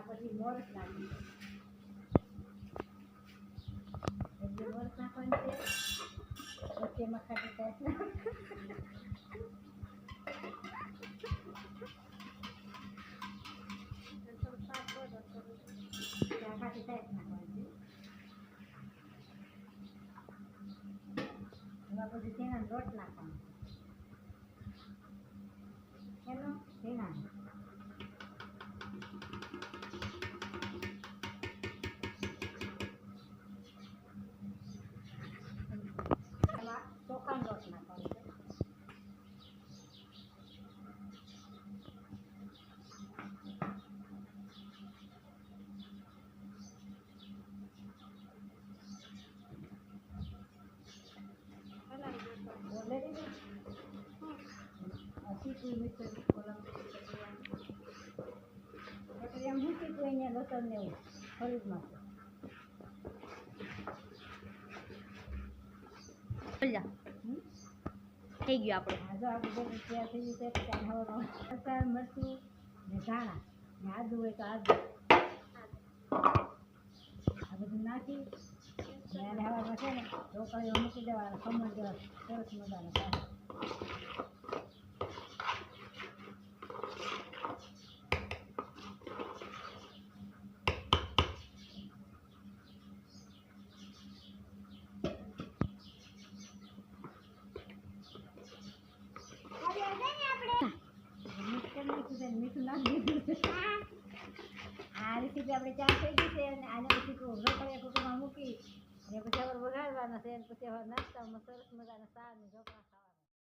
પછી મોરસ નાખી મોરસ નાખવાનું છે પછી એમાં ખાટી છાશ ખાટી છાશ નાખવાની એમાં પછી ઝીણા લોટ નાખવાનો એનો ઝીણા ચોખાનો લોટ નાખવાનો સીકું મીઠું એમ હું સીકું અહીંયા લસણ ને એવું ફરીદમાં થઈ ગયું આપણે જો આપણે બધું તૈયાર થઈ ગયું છે પછી હવામાં મરચાં મરચું ને ધાણા ને આદુ હોય તો આદુ આ બધું નાખી અને હવામાં છે ને ઢોકળીઓ મૂકી દેવાના ખમણ જેવા સરસ મજાના પાછા મીઠું નાખી દીધું આ રેસીપી આપણે ચાર થઈ ગઈ છે અને આને પછી ઢોકળિયા કુકરમાં મૂકી અને પછી હવે વઘારવાના છે અને પછી હવે નાસ્તામાં સરસ મજાના શાક ને ઢોકળા